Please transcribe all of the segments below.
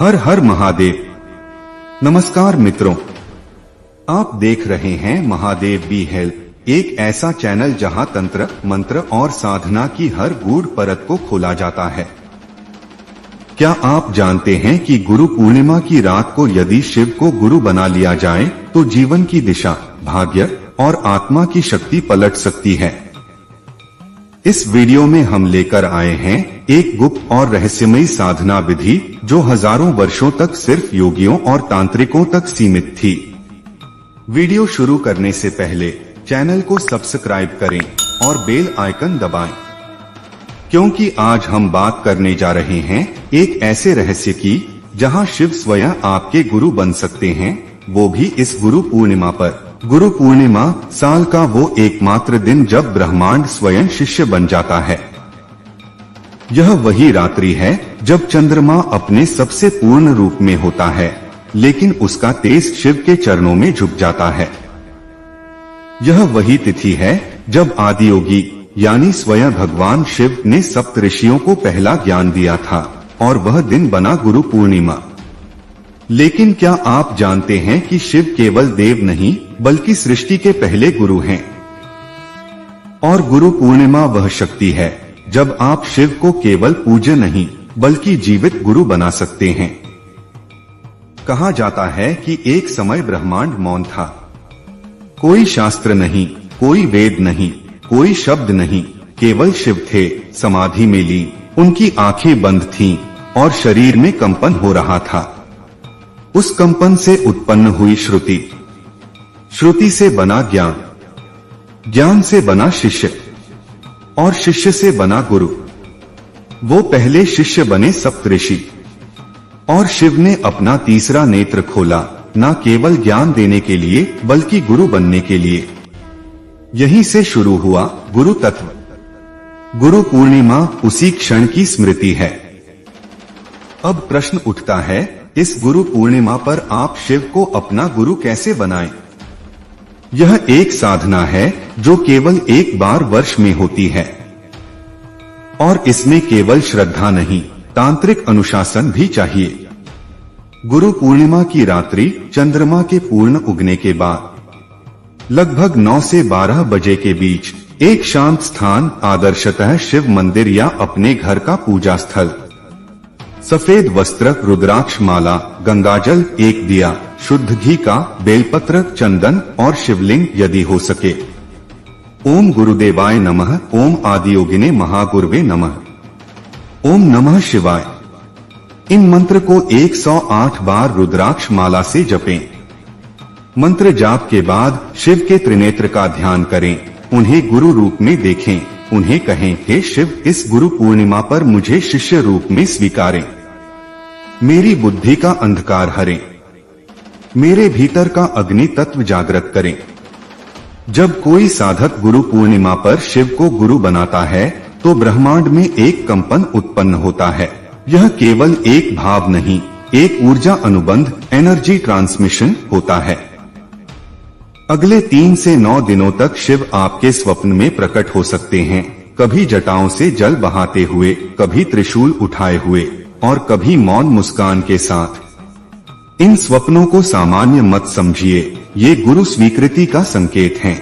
हर हर महादेव। नमस्कार मित्रों, आप देख रहे हैं महादेव बी हेल्प, एक ऐसा चैनल जहां तंत्र, मंत्र और साधना की हर गूढ़ परत को खोला जाता है। क्या आप जानते हैं कि गुरु पूर्णिमा की रात को यदि शिव को गुरु बना लिया जाए तो जीवन की दिशा, भाग्य और आत्मा की शक्ति पलट सकती है। इस वीडियो में हम लेकर आए हैं एक गुप्त और रहस्यमयी साधना विधि जो हजारों वर्षों तक सिर्फ योगियों और तांत्रिकों तक सीमित थी। वीडियो शुरू करने से पहले चैनल को सब्सक्राइब करें और बेल आइकन दबाएं, क्योंकि आज हम बात करने जा रहे हैं एक ऐसे रहस्य की जहां शिव स्वयं आपके गुरु बन सकते हैं, वो भी इस गुरु पूर्णिमा पर। गुरु पूर्णिमा साल का वो एकमात्र दिन जब ब्रह्मांड स्वयं शिष्य बन जाता है। यह वही रात्रि है जब चंद्रमा अपने सबसे पूर्ण रूप में होता है, लेकिन उसका तेज शिव के चरणों में झुक जाता है। यह वही तिथि है जब आदियोगी यानी स्वयं भगवान शिव ने सप्त ऋषियों को पहला ज्ञान दिया था और वह दिन बना गुरु पूर्णिमा। लेकिन क्या आप जानते हैं कि शिव केवल देव नहीं बल्कि सृष्टि के पहले गुरु हैं? और गुरु पूर्णिमा वह शक्ति है जब आप शिव को केवल पूज्य नहीं बल्कि जीवित गुरु बना सकते हैं। कहा जाता है कि एक समय ब्रह्मांड मौन था, कोई शास्त्र नहीं, कोई वेद नहीं, कोई शब्द नहीं, केवल शिव थे समाधि में लीन। उनकी आंखें बंद थीं और शरीर में कंपन हो रहा था। उस कंपन से उत्पन्न हुई श्रुति, श्रुति से बना ज्ञान, ज्ञान से बना शिष्य और शिष्य से बना गुरु। वो पहले शिष्य बने सप्तऋषि और शिव ने अपना तीसरा नेत्र खोला, न केवल ज्ञान देने के लिए बल्कि गुरु बनने के लिए। यहीं से शुरू हुआ गुरु तत्व। गुरु पूर्णिमा उसी क्षण की स्मृति है। अब प्रश्न उठता है, इस गुरु पूर्णिमा पर आप शिव को अपना गुरु कैसे बनाएं? यह एक साधना है जो केवल एक बार वर्ष में होती है और इसमें केवल श्रद्धा नहीं, तांत्रिक अनुशासन भी चाहिए। गुरु पूर्णिमा की रात्रि चंद्रमा के पूर्ण उगने के बाद लगभग 9 से 12 बजे के बीच एक शांत स्थान, आदर्शतः शिव मंदिर या अपने घर का पूजा स्थल, सफेद वस्त्र, रुद्राक्ष माला, गंगाजल, एक दिया, शुद्ध घी का, बेलपत्र, चंदन और शिवलिंग यदि हो सके। ओम गुरुदेवाय नमः, ओम आदियोगिने महागुरुवे नमः, ओम नमः शिवाय। इन मंत्र को 108 बार रुद्राक्ष माला से जपें। मंत्र जाप के बाद शिव के त्रिनेत्र का ध्यान करें, उन्हें गुरु रूप में देखें, उन्हें कहें, हे शिव, इस गुरु पूर्णिमा पर मुझे शिष्य रूप में स्वीकारें, मेरी बुद्धि का अंधकार हरें, मेरे भीतर का अग्नि तत्व जागृत करें। जब कोई साधक गुरु पूर्णिमा पर शिव को गुरु बनाता है तो ब्रह्मांड में एक कंपन उत्पन्न होता है। यह केवल एक भाव नहीं, एक ऊर्जा अनुबंध, एनर्जी ट्रांसमिशन होता है। अगले 3 से 9 दिनों तक शिव आपके स्वप्न में प्रकट हो सकते हैं, कभी जटाओं से जल बहाते हुए, कभी त्रिशूल उठाए हुए और कभी मौन मुस्कान के साथ। इन स्वप्नों को सामान्य मत समझिए, ये गुरु स्वीकृति का संकेत हैं।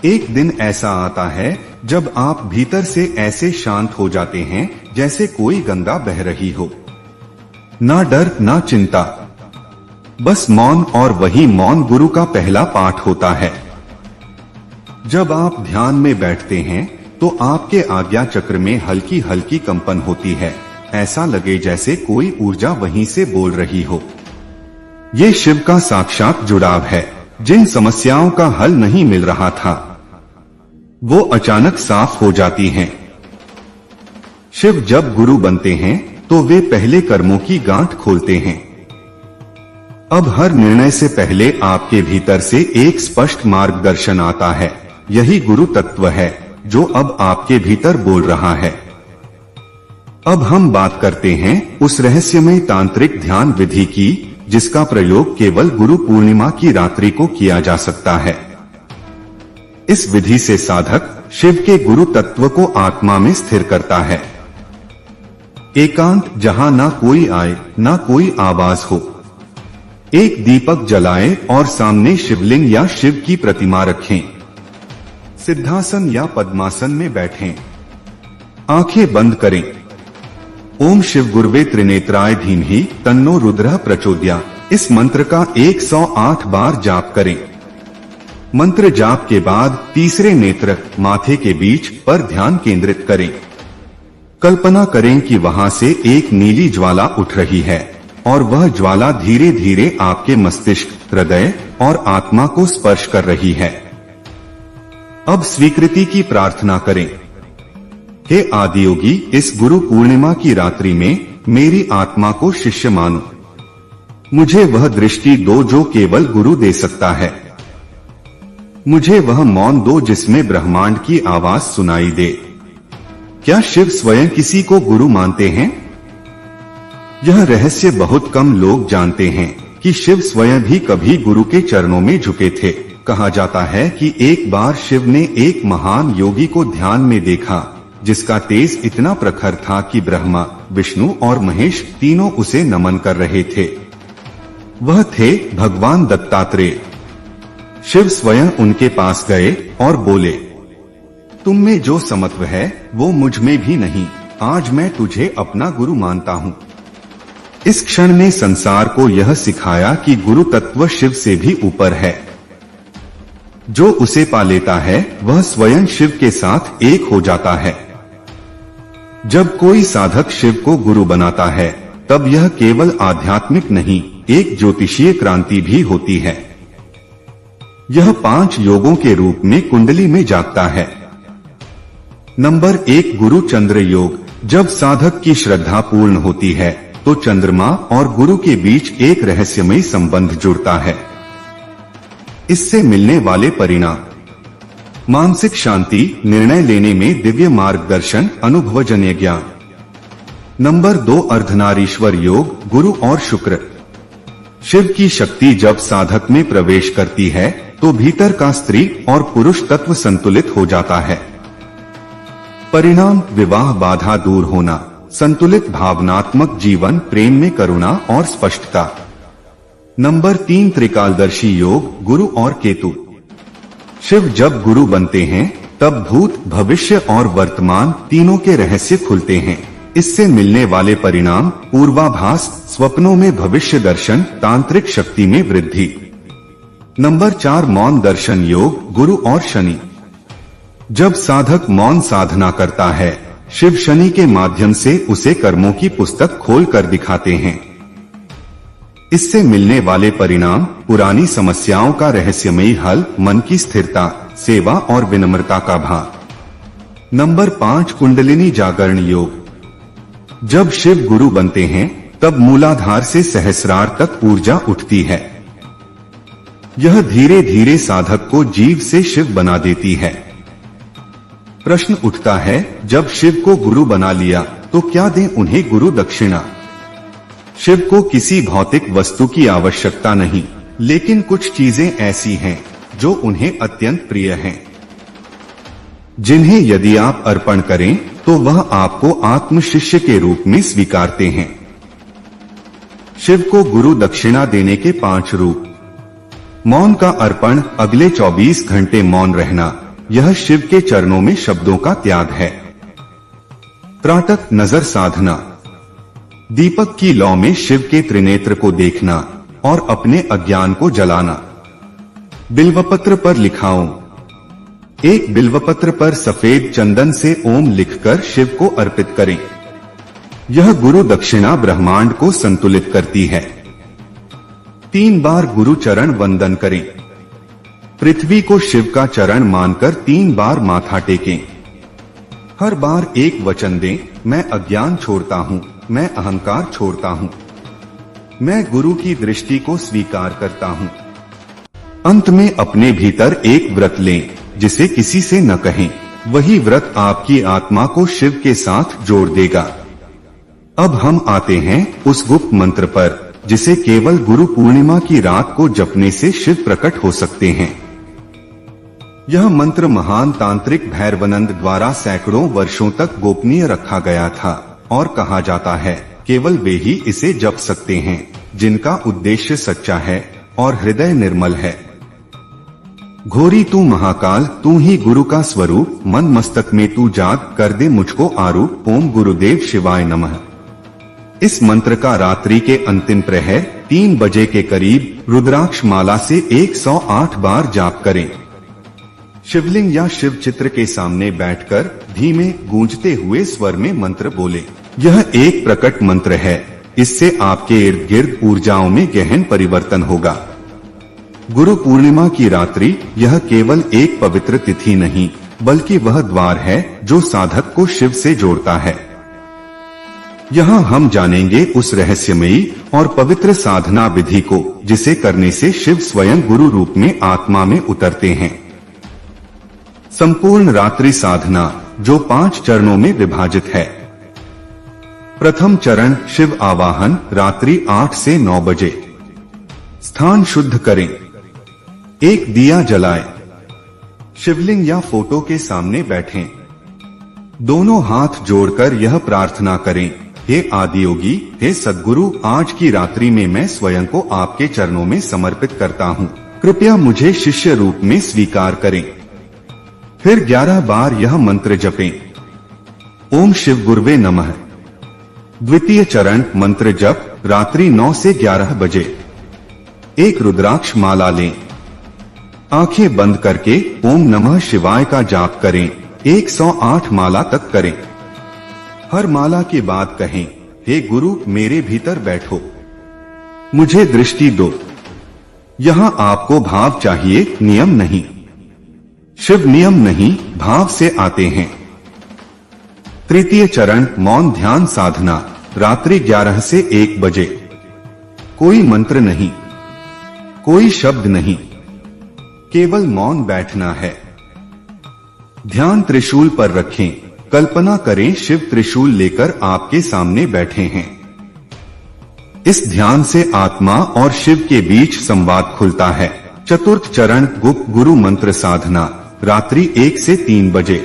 एक दिन ऐसा आता है जब आप भीतर से ऐसे शांत हो जाते हैं जैसे कोई गंगा बह रही हो, ना डर ना चिंता, बस मौन, और वही मौन गुरु का पहला पाठ होता है। जब आप ध्यान में बैठते हैं तो आपके आज्ञा चक्र में हल्की हल्की कंपन होती है, ऐसा लगे जैसे कोई ऊर्जा वहीं से बोल रही हो। ये शिव का साक्षात जुड़ाव है। जिन समस्याओं का हल नहीं मिल रहा था वो अचानक साफ हो जाती हैं। शिव जब गुरु बनते हैं तो वे पहले कर्मों की गांठ खोलते हैं। अब हर निर्णय से पहले आपके भीतर से एक स्पष्ट मार्गदर्शन आता है। यही गुरु तत्व है जो अब आपके भीतर बोल रहा है। अब हम बात करते हैं उस रहस्यमय तांत्रिक ध्यान विधि की जिसका प्रयोग केवल गुरु पूर्णिमा की रात्रि को किया जा सकता है। इस विधि से साधक शिव के गुरु तत्व को आत्मा में स्थिर करता है। एकांत जहां ना कोई आए ना कोई आवाज हो। एक दीपक जलाएं और सामने शिवलिंग या शिव की प्रतिमा रखें। सिद्धासन या पद्मासन में बैठें। आंखें बंद करें। ओम शिव गुरुवे त्रिनेत्राय धीमहि तन्नो रुद्रः प्रचोदयात् इस मंत्र का 108 बार जाप करें। मंत्र जाप के बाद तीसरे नेत्र माथे के बीच पर ध्यान केंद्रित करें। कल्पना करें कि वहां से एक नीली ज्वाला उठ रही है और वह ज्वाला धीरे धीरे आपके मस्तिष्क, हृदय और आत्मा को स्पर्श कर रही है। अब स्वीकृति की प्रार्थना करें। हे आदियोगी, इस गुरु पूर्णिमा की रात्रि में मेरी आत्मा को शिष्य मानो। मुझे वह दृष्टि दो जो केवल गुरु दे सकता है। मुझे वह मौन दो जिसमें ब्रह्मांड की आवाज सुनाई दे। क्या शिव स्वयं किसी को गुरु मानते हैं? यह रहस्य बहुत कम लोग जानते हैं कि शिव स्वयं भी कभी गुरु के चरणों में झुके थे। कहा जाता है कि एक बार शिव ने एक महान योगी को ध्यान में देखा जिसका तेज इतना प्रखर था कि ब्रह्मा, विष्णु और महेश तीनों उसे नमन कर रहे थे। वह थे भगवान दत्तात्रेय। शिव स्वयं उनके पास गए और बोले, तुम में जो समत्व है वो मुझ में भी नहीं। आज मैं तुझे अपना गुरु मानता हूँ। इस क्षण ने संसार को यह सिखाया कि गुरु तत्व शिव से भी ऊपर है। जो उसे पा लेता है वह स्वयं शिव के साथ एक हो जाता है। जब कोई साधक शिव को गुरु बनाता है तब यह केवल आध्यात्मिक नहीं, एक ज्योतिषीय क्रांति भी होती है। यह 5 योगों के रूप में कुंडली में जागता है। नंबर 1 गुरु चंद्र योग। जब साधक की श्रद्धा पूर्ण होती है तो चंद्रमा और गुरु के बीच एक रहस्यमय संबंध जुड़ता है। इससे मिलने वाले परिणाम: मानसिक शांति, निर्णय लेने में दिव्य मार्गदर्शन, अनुभवजन्य ज्ञान। नंबर 2 अर्धनारीश्वर योग, गुरु और शुक्र। शिव की शक्ति जब साधक में प्रवेश करती है तो भीतर का स्त्री और पुरुष तत्व संतुलित हो जाता है। परिणाम: विवाह बाधा दूर होना, संतुलित भावनात्मक जीवन, प्रेम में करुणा और स्पष्टता। नंबर 3 त्रिकालदर्शी योग, गुरु और केतु। शिव जब गुरु बनते हैं तब भूत, भविष्य और वर्तमान तीनों के रहस्य खुलते हैं। इससे मिलने वाले परिणाम: पूर्वाभास, स्वप्नों में भविष्य दर्शन, तांत्रिक शक्ति में वृद्धि। नंबर 4 मौन दर्शन योग, गुरु और शनि। जब साधक मौन साधना करता है, शिव शनि के माध्यम से उसे कर्मों की पुस्तक खोल कर दिखाते हैं। इससे मिलने वाले परिणाम: पुरानी समस्याओं का रहस्यमयी हल, मन की स्थिरता, सेवा और विनम्रता का भाव। नंबर 5 कुंडलिनी जागरण योग। जब शिव गुरु बनते हैं तब मूलाधार से सहस्रार तक ऊर्जा उठती है। यह धीरे धीरे साधक को जीव से शिव बना देती है। प्रश्न उठता है, जब शिव को गुरु बना लिया तो क्या दें उन्हें गुरु दक्षिणा? शिव को किसी भौतिक वस्तु की आवश्यकता नहीं, लेकिन कुछ चीजें ऐसी हैं जो उन्हें अत्यंत प्रिय हैं, जिन्हें यदि आप अर्पण करें तो वह आपको आत्म शिष्य के रूप में स्वीकारते हैं। शिव को गुरु दक्षिणा देने के 5 रूप: मौन का अर्पण, अगले 24 घंटे मौन रहना, यह शिव के चरणों में शब्दों का त्याग है। त्राटक नजर साधना, दीपक की लौ में शिव के त्रिनेत्र को देखना और अपने अज्ञान को जलाना। बिल्वपत्र पर लिखाओं, एक बिल्वपत्र पर सफेद चंदन से ओम लिखकर शिव को अर्पित करें। यह गुरु दक्षिणा ब्रह्मांड को संतुलित करती है। 3 बार गुरु चरण वंदन करें। पृथ्वी को शिव का चरण मानकर 3 बार माथा टेकें। हर बार एक वचन दें, मैं अज्ञान छोड़ता हूँ, मैं अहंकार छोड़ता हूँ, मैं गुरु की दृष्टि को स्वीकार करता हूँ। अंत में अपने भीतर एक व्रत लें जिसे किसी से न कहें। वही व्रत आपकी आत्मा को शिव के साथ जोड़ देगा। अब हम आते हैं उस गुप्त मंत्र पर जिसे केवल गुरु पूर्णिमा की रात को जपने से शिव प्रकट हो सकते हैं। यह मंत्र महान तांत्रिक भैरवानंद द्वारा सैकड़ों वर्षों तक गोपनीय रखा गया था, और कहा जाता है केवल वे ही इसे जप सकते हैं जिनका उद्देश्य सच्चा है और हृदय निर्मल है। घोरी तू महाकाल, तू ही गुरु का स्वरूप, मन मस्तक में तू जाग, कर दे मुझको आरूप, ओम गुरुदेव शिवाय नमः। इस मंत्र का रात्रि के अंतिम प्रहर 3 बजे के करीब रुद्राक्ष माला से 108 बार जाप करें। शिवलिंग या शिव चित्र के सामने बैठकर धीमे गूंजते हुए स्वर में मंत्र बोले। यह एक प्रकट मंत्र है, इससे आपके इर्द गिर्द ऊर्जाओं में गहन परिवर्तन होगा। गुरु पूर्णिमा की रात्रि यह केवल एक पवित्र तिथि नहीं बल्कि वह द्वार है जो साधक को शिव से जोड़ता है। यहाँ हम जानेंगे उस रहस्यमयी और पवित्र साधना विधि को जिसे करने से शिव स्वयं गुरु रूप में आत्मा में उतरते हैं। संपूर्ण रात्रि साधना जो 5 चरणों में विभाजित है। प्रथम चरण शिव आवाहन, रात्रि 8 से 9 बजे। स्थान शुद्ध करें, एक दिया जलाएं, शिवलिंग या फोटो के सामने बैठें, दोनों हाथ जोड़कर यह प्रार्थना करें, हे आदियोगी, हे सद्गुरु, आज की रात्रि में मैं स्वयं को आपके चरणों में समर्पित करता हूँ, कृपया मुझे शिष्य रूप में स्वीकार करें। फिर 11 बार यह मंत्र जपें, ओम शिव गुरुवे नमः। द्वितीय चरण मंत्र जप, रात्रि 9 से 11 बजे। एक रुद्राक्ष माला लें, आंखें बंद करके ओम नमः शिवाय का जाप करें, 108 माला तक करें। हर माला के बाद कहें, हे गुरु मेरे भीतर बैठो, मुझे दृष्टि दो। यहाँ आपको भाव चाहिए, नियम नहीं। शिव नियम नहीं, भाव से आते हैं। तृतीय चरण मौन ध्यान साधना, रात्रि 11 से 1 बजे। कोई मंत्र नहीं, कोई शब्द नहीं, केवल मौन बैठना है। ध्यान त्रिशूल पर रखें, कल्पना करें शिव त्रिशूल लेकर आपके सामने बैठे हैं। इस ध्यान से आत्मा और शिव के बीच संवाद खुलता है। चतुर्थ चरण गुप्त गुरु मंत्र साधना, रात्रि 1 से 3 बजे।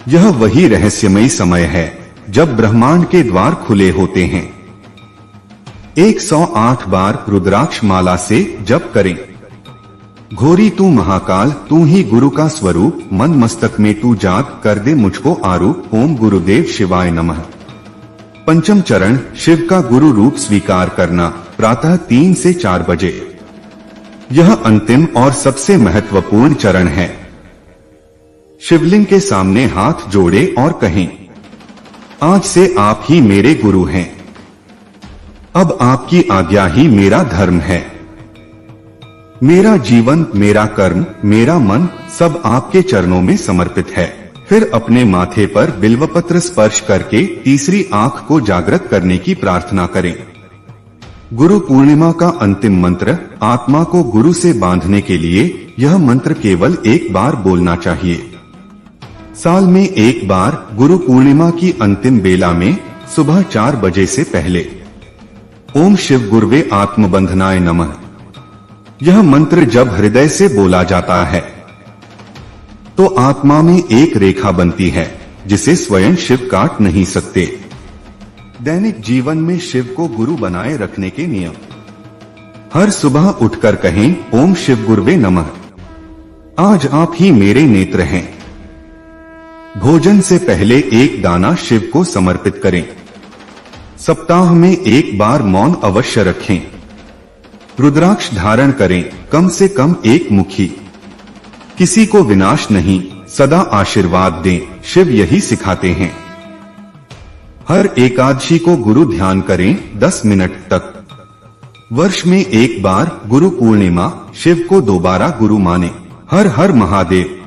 यह वही रहस्यमयी समय है जब ब्रह्मांड के द्वार खुले होते हैं। 108 बार रुद्राक्ष माला से जप करें। घोरी तू महाकाल, तू ही गुरु का स्वरूप, मन मस्तक में तू जाग, कर दे मुझको आरूप, ओम गुरुदेव शिवाय नमः। पंचम चरण शिव का गुरु रूप स्वीकार करना, प्रातः 3 से 4 बजे। यह अंतिम और सबसे महत्वपूर्ण चरण है। शिवलिंग के सामने हाथ जोड़े और कहें, आज से आप ही मेरे गुरु हैं, अब आपकी आज्ञा ही मेरा धर्म है। मेरा जीवन, मेरा कर्म, मेरा मन सब आपके चरणों में समर्पित है। फिर अपने माथे पर बिल्वपत्र स्पर्श करके तीसरी आंख को जागृत करने की प्रार्थना करें। गुरु पूर्णिमा का अंतिम मंत्र, आत्मा को गुरु से बांधने के लिए यह मंत्र केवल एक बार बोलना चाहिए। साल में एक बार गुरु पूर्णिमा की अंतिम बेला में सुबह 4 बजे से पहले ओम शिव गुरुवे आत्मबंधनाय नमः। यह मंत्र जब हृदय से बोला जाता है तो आत्मा में एक रेखा बनती है जिसे स्वयं शिव काट नहीं सकते। दैनिक जीवन में शिव को गुरु बनाए रखने के नियम। हर सुबह उठकर कहें, ओम शिव गुरुवे नमः, आज आप ही मेरे नेत्र हैं। भोजन से पहले एक दाना शिव को समर्पित करें। सप्ताह में एक बार मौन अवश्य रखें। रुद्राक्ष धारण करें, कम से कम 1 मुखी। किसी को विनाश नहीं, सदा आशीर्वाद दें, शिव यही सिखाते हैं। हर एकादशी को गुरु ध्यान करें 10 मिनट तक। वर्ष में एक बार गुरु पूर्णिमा, शिव को दोबारा गुरु माने। हर हर महादेव।